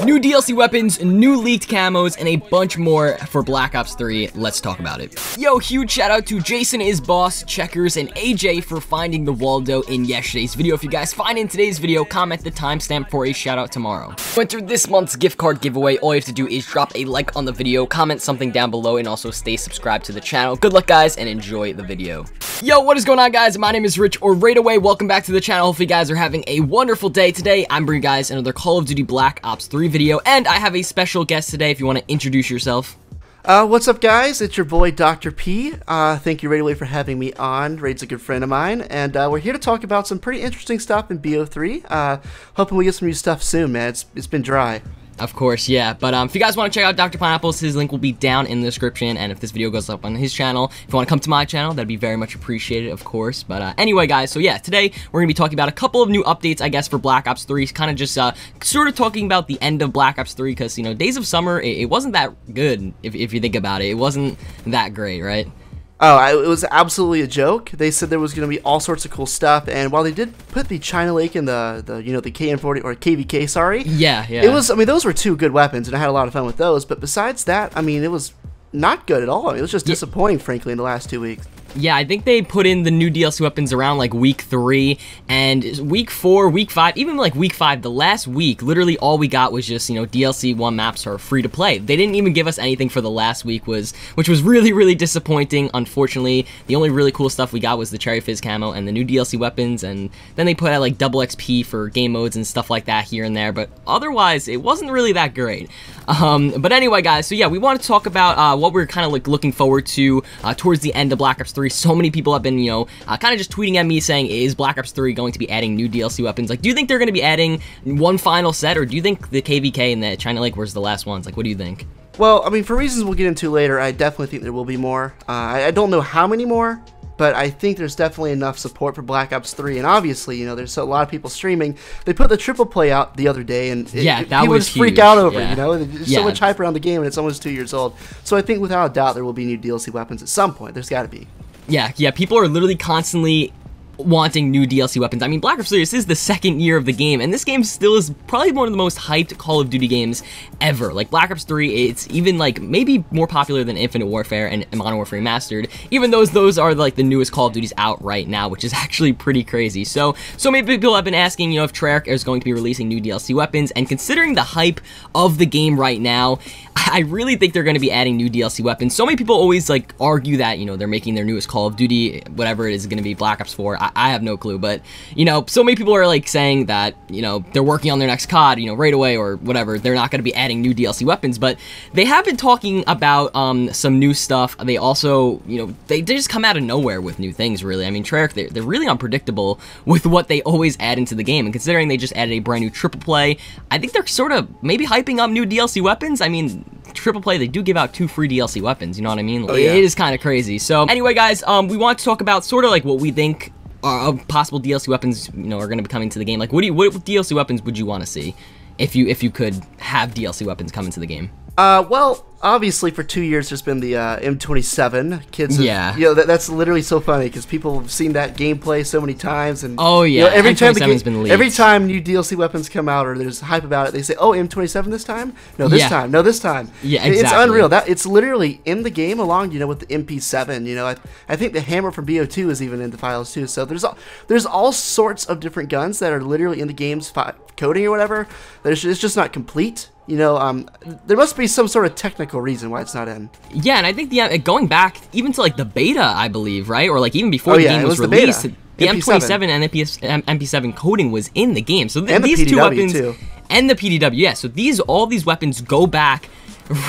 New DLC weapons, new leaked camos, and a bunch more for Black Ops 3. Let's talk about it. Yo, huge shout out to Jason is Boss, Checkers, and AJ for finding the Waldo in yesterday's video. If you guys find in today's video, comment the timestamp for a shout out tomorrow. To enter this month's gift card giveaway, all you have to do is drop a like on the video, comment something down below, and also stay subscribed to the channel. Good luck, guys, and enjoy the video. Yo, what is going on, guys? My name is Rich, or RaidAway. Welcome back to the channel. Hopefully, you guys are having a wonderful day. Today, I'm bringing you guys another Call of Duty Black Ops 3 video, and I have a special guest today if you want to introduce yourself. What's up, guys? It's your boy, Dr. P. Thank you, RaidAway, for having me on. Raid's a good friend of mine, and we're here to talk about some pretty interesting stuff in BO3. Hoping we get some new stuff soon, man. It's been dry. Of course, yeah. But if you guys want to check out Dr. Pineapples, his link will be down in the description. And if this video goes up on his channel, if you want to come to my channel, that'd be very much appreciated, of course. But anyway, guys, so yeah, today we're going to be talking about a couple of new updates, I guess, for Black Ops 3. Kind of just sort of talking about the end of Black Ops 3 because, you know, Days of Summer, it wasn't that good, if you think about it. It wasn't that great, right? Oh, it was absolutely a joke. They said there was going to be all sorts of cool stuff, and while they did put the China Lake in the KN40 or KVK, sorry. Yeah. It was, I mean, those were two good weapons, and I had a lot of fun with those. But besides that, I mean, it was not good at all. I mean, it was just disappointing, frankly, in the last 2 weeks. Yeah, I think they put in the new DLC weapons around like week 3 and week 4, week 5, even like week 5, the last week, literally all we got was just, you know, DLC 1 maps are free to play. They didn't even give us anything for the last week, which was really, really disappointing. Unfortunately, the only really cool stuff we got was the Cherry Fizz camo and the new DLC weapons, and then they put out like double XP for game modes and stuff like that here and there, but otherwise, it wasn't really that great. But anyway, guys, so yeah, we want to talk about what we're kind of like looking forward to towards the end of Black Ops 3. So many people have been, you know, kind of just tweeting at me saying, is Black Ops 3 going to be adding new DLC weapons? Like, do you think they're going to be adding one final set, or do you think the KVK and the China Lake was the last ones? Like, what do you think? Well, I mean, for reasons we'll get into later, I definitely think there will be more. I don't know how many more, but I think there's definitely enough support for Black Ops 3, and obviously, you know, there's a lot of people streaming. They put the triple play out the other day, and people just freak out over it, you know? There's so much hype around the game, and it's almost 2 years old. So I think without a doubt there will be new DLC weapons at some point. There's got to be. Yeah, people are literally constantly wanting new DLC weapons. I mean, Black Ops 3, this is the second year of the game, and this game still is probably one of the most hyped Call of Duty games ever. Like, Black Ops 3, it's even, like, maybe more popular than Infinite Warfare and Modern Warfare Remastered, even though those are, like, the newest Call of Duties out right now, which is actually pretty crazy. So many people have been asking, you know, if Treyarch is going to be releasing new DLC weapons, and considering the hype of the game right now, I really think they're going to be adding new DLC weapons. So many people always, like, argue that, you know, they're making their newest Call of Duty, whatever it is going to be, Black Ops 4. I have no clue, but, you know, so many people are, like, saying that, you know, they're working on their next COD, you know, RaidAway or whatever. They're not going to be adding new DLC weapons, but they have been talking about some new stuff. They also, you know, they just come out of nowhere with new things, really. I mean, Treyarch, they're really unpredictable with what they always add into the game, and considering they just added a brand new triple play, I think they're sort of maybe hyping up new DLC weapons. I mean, triple play, they do give out 2 free DLC weapons, you know what I mean? Like, it is kind of crazy. So anyway, guys, we want to talk about sort of like what we think possible DLC weapons, you know, are going to be coming to the game. Like, what DLC weapons would you want to see if you could have DLC weapons come into the game? Well, obviously for 2 years there's been the M27. Kids have, you know, that's literally so funny because people have seen that gameplay so many times, and oh yeah, you know, every time new DLC weapons come out or there's hype about it, they say, oh, M27 this time? No, this time. No, this time. Yeah, exactly. It's unreal. It's literally in the game along, you know, with the MP7. You know, I think the hammer from BO2 is even in the files too. So there's all sorts of different guns that are literally in the game's coding or whatever. It's just not complete. You know, there must be some sort of technical reason why it's not in. Yeah, and I think going back even to like the beta, I believe, right? Or like even before the game was released, the M27 and MP7 coding was in the game. So these two weapons too. And the PDW, yeah. So all these weapons go back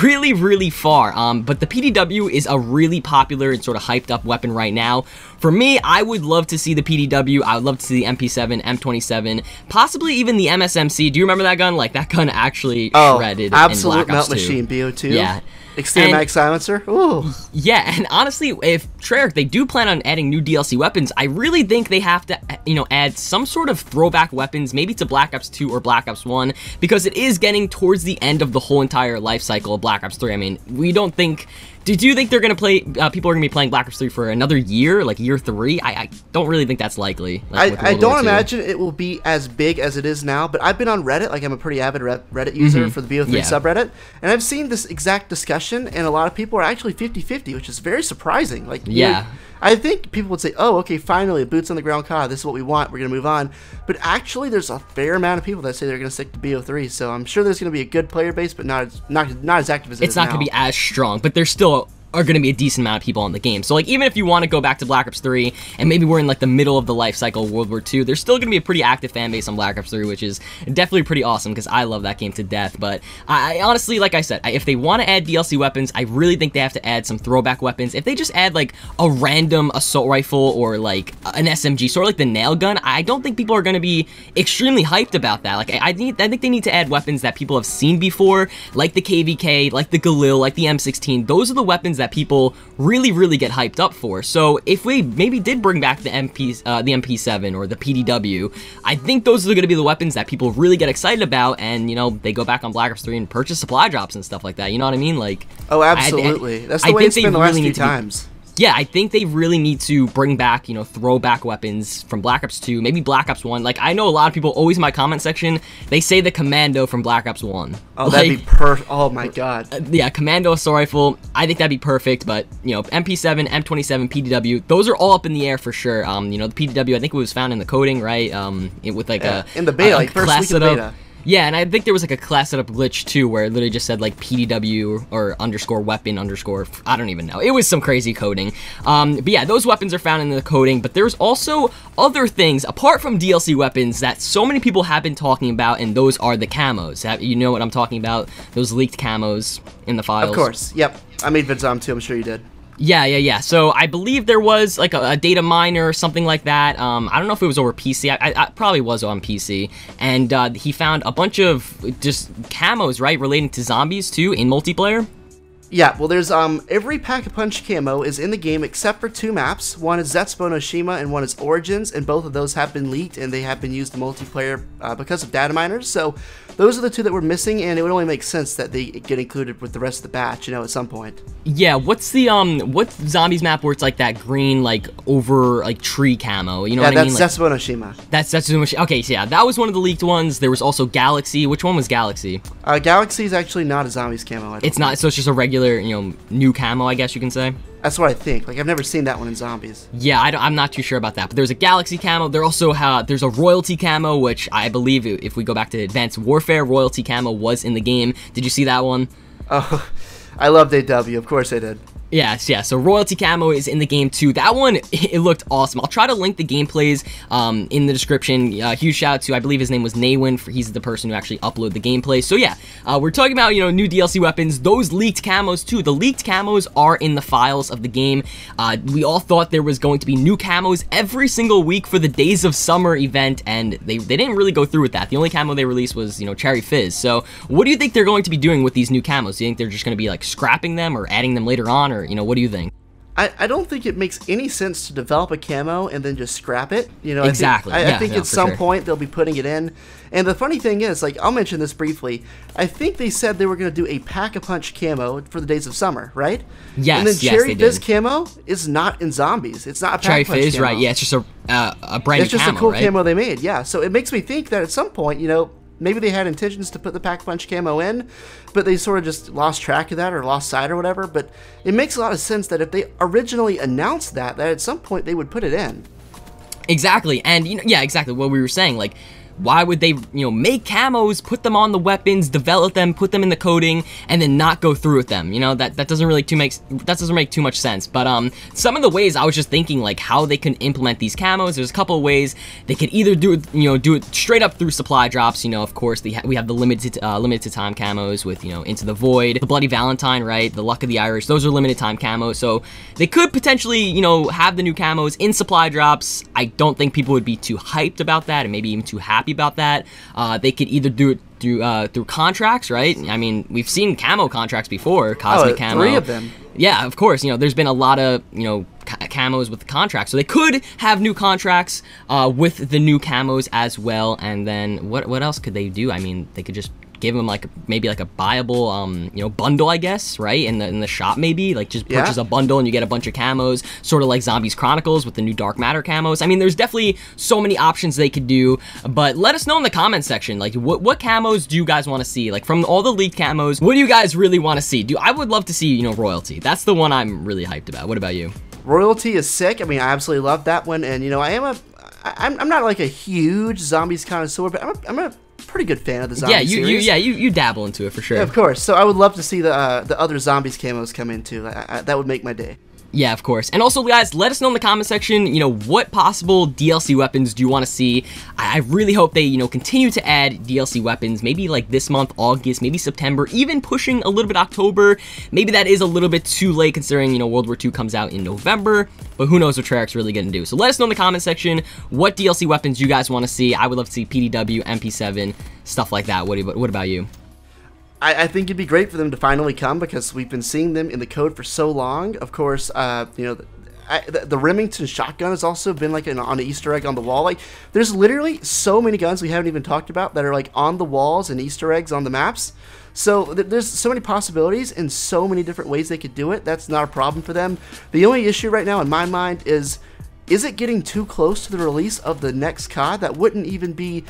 really, really far. But the PDW is a really popular and sort of hyped up weapon right now. For me, I would love to see the PDW. I would love to see the MP7, M27, possibly even the MSMC. Do you remember that gun? Like, that gun actually shredded absolute in Black Ops 2. Melt Machine, BO2. Yeah. Extended mag silencer. Ooh. Yeah, and honestly, if Treyarch, they do plan on adding new DLC weapons, I really think they have to, you know, add some sort of throwback weapons, maybe to Black Ops 2 or Black Ops 1, because it is getting towards the end of the whole entire life cycle of Black Ops 3. I mean, we don't think Do you think they're gonna play? People are gonna be playing Black Ops 3 for another year, like year 3? I don't really think that's likely. Like, I don't imagine it will be as big as it is now. But I've been on Reddit, like I'm a pretty avid Reddit user for the BO3 subreddit, and I've seen this exact discussion, and a lot of people are actually 50-50, which is very surprising. Like, yeah. I think people would say, oh, okay, finally, boots on the ground COD, this is what we want, we're going to move on. But actually, there's a fair amount of people that say they're going to stick to BO3, so I'm sure there's going to be a good player base, but not as active as it is now. It's not going to be as strong, but there's still are going to be a decent amount of people on the game. So like even if you want to go back to Black Ops 3 and maybe we're in like the middle of the life cycle of World War II, there's still going to be a pretty active fan base on Black Ops 3, which is definitely pretty awesome because I love that game to death. But I honestly, like I said, if they want to add DLC weapons, I really think they have to add some throwback weapons. If they just add like a random assault rifle or like an SMG, sort of like the nail gun, I don't think people are going to be extremely hyped about that. Like I think they need to add weapons that people have seen before, like the KVK, like the Galil, like the M16. Those are the weapons that people really get hyped up for. So if we maybe did bring back the MP7 or the PDW, I think those are going to be the weapons that people really get excited about, and you know, they go back on Black Ops 3 and purchase supply drops and stuff like that. You know what I mean? Like, oh, absolutely. That's the way it's been the last few times. Yeah, I think they really need to bring back, you know, throwback weapons from Black Ops 2, maybe Black Ops 1. Like, I know a lot of people always in my comment section, they say the Commando from Black Ops 1. Oh, like, that'd be perfect. Oh my god. Yeah, Commando assault rifle, I think that'd be perfect, but, you know, MP7, M27, PDW, those are all up in the air for sure. You know, the PDW, I think it was found in the coding, right? With like in the beta, like first week of the beta. Yeah, and I think there was like a class setup glitch too, where it literally just said like PDW or underscore weapon underscore, I don't even know. It was some crazy coding. But yeah, those weapons are found in the coding, but there's also other things apart from DLC weapons that so many people have been talking about, and those are the camos. You know what I'm talking about? Those leaked camos in the files. Of course, yep. I made vids on them too, I'm sure you did. Yeah. So I believe there was like a data miner or something like that. I don't know if it was over PC. I probably was on PC. And he found a bunch of just camos, right, relating to zombies too in multiplayer. Yeah, well, there's every Pack-a-Punch camo is in the game except for 2 maps. One is Zetspo no Shima and one is Origins, and both of those have been leaked and they have been used in multiplayer because of data miners. So those are the 2 that were missing, and it would only make sense that they get included with the rest of the batch, you know, at some point. Yeah, what's the what zombies map where it's like that green like over like tree camo? You know what I mean? That's Zetspo no Shima. That's Zetspo no Shima. Okay, so yeah, that was one of the leaked ones. There was also Galaxy. Which one was Galaxy? Galaxy is actually not a zombies camo. It's not. So it's just a regular, you know, new camo, I guess you can say. That's what I think. Like, I've never seen that one in zombies. Yeah, I'm not too sure about that. But there's a Galaxy camo. There also there's a Royalty camo, which I believe if we go back to Advanced Warfare, Royalty camo was in the game. Did you see that one? Oh, I loved AW. Of course I did. Yes, yeah, so Royalty Camo is in the game too. That one, it looked awesome. I'll try to link the gameplays in the description. Huge shout out to, I believe his name was Naywin, he's the person who actually uploaded the gameplay. So yeah, we're talking about, you know, new DLC weapons, those leaked camos too. The leaked camos are in the files of the game. We all thought there was going to be new camos every single week for the Days of Summer event, and they didn't really go through with that. The only camo they released was, you know, Cherry Fizz. So what do you think they're going to be doing with these new camos? Do you think they're just going to be like scrapping them or adding them later on, or you know, what do you think? I don't think it makes any sense to develop a camo and then just scrap it. You know, exactly. I think at some point they'll be putting it in. And the funny thing is, like, I'll mention this briefly. I think they said they were going to do a Pack-a-Punch camo for the Days of Summer, right? Yes, and then Cherry Fizz camo is not in zombies. It's not a Pack-a-Punch camo. Cherry Fizz, right? Yeah, it's just a brand new camo, it's just a cool camo they made. Yeah, so it makes me think that at some point, you know, maybe they had intentions to put the Pack-a-Punch camo in, but they sort of just lost track of that or lost sight or whatever. But it makes a lot of sense that if they originally announced that at some point they would put it in. Exactly, and you know, yeah, exactly what we were saying. Like, why would they, you know, make camos, put them on the weapons, develop them, put them in the coding, and then not go through with them? You know, that doesn't really make too much sense. But some of the ways I was just thinking, like, how they can implement these camos. There's a couple of ways they could either do it, you know, do it straight up through supply drops. You know, of course, we have the limited time camos with, you know, Into the Void, the Bloody Valentine, right? The Luck of the Irish. Those are limited time camos. So they could potentially, you know, have the new camos in supply drops. I don't think people would be too hyped about that, and maybe even too happy about that. They could either do it through contracts, right? I mean, we've seen camo contracts before, Cosmic Camo. 3 of them. Yeah, of course. You know, there's been a lot of, you know, camos with the contracts, so they could have new contracts with the new camos as well. And then what else could they do? I mean, they could just give them like maybe like a buyable you know, bundle, I guess, right, in the shop, maybe like just purchase a bundle and you get a bunch of camos, sort of like Zombies Chronicles with the new Dark Matter camos. I mean, there's definitely so many options they could do, but let us know in the comment section, like what camos do you guys want to see? Like from all the leaked camos, what do you guys really want to see? I would love to see, you know, Royalty. That's the one I'm really hyped about. What about you? Royalty is sick. I mean, I absolutely love that one, and you know, I'm not like a huge zombies connoisseur, but I'm a pretty good fan of the zombies series. You dabble into it for sure. Yeah, of course. So I would love to see the other zombies camos come in too. That would make my day. Yeah, of course. And also, guys, let us know in the comment section, you know, what possible DLC weapons do you want to see? I really hope they, you know, continue to add DLC weapons, maybe like this month, August, maybe September, even pushing a little bit October. Maybe that is a little bit too late considering, you know, World War II comes out in November, but who knows what Treyarch's really going to do. So let us know in the comment section what DLC weapons you guys want to see. I would love to see PDW, MP7, stuff like that. What about you? I think it'd be great for them to finally come because we've been seeing them in the code for so long. Of course, you know, the Remington shotgun has also been like on an Easter egg on the wall. Like, there's literally so many guns we haven't even talked about that are like on the walls and Easter eggs on the maps. So there's so many possibilities and so many different ways they could do it. That's not a problem for them. The only issue right now in my mind is it getting too close to the release of the next COD? That wouldn't even be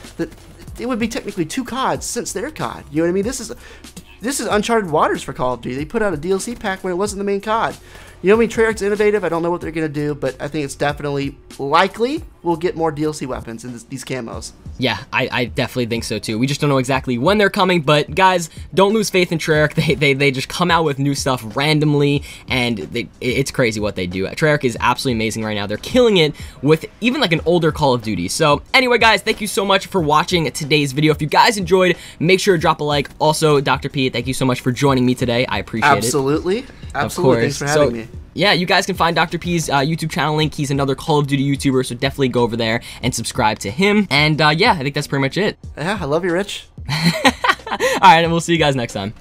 it would be technically 2 CODs since their COD. You know what I mean? This is uncharted waters for Call of Duty. They put out a DLC pack when it wasn't the main COD. You know what I mean? Treyarch's innovative. I don't know what they're going to do, but I think it's definitely likely we'll get more DLC weapons in these camos. Yeah, I definitely think so too. We just don't know exactly when they're coming, but guys, don't lose faith in Treyarch. They just come out with new stuff randomly, and it's crazy what they do. Treyarch is absolutely amazing right now. They're killing it with even like an older Call of Duty. So anyway, guys, thank you so much for watching today's video. If you guys enjoyed, make sure to drop a like. Also, Dr. P, thank you so much for joining me today. I appreciate it. Absolutely. Of course. Thanks for having me. Yeah, you guys can find Dr. P's YouTube channel link. He's another Call of Duty YouTuber, so definitely go over there and subscribe to him. And yeah, I think that's pretty much it. Yeah, I love you, Rich. All right, and we'll see you guys next time.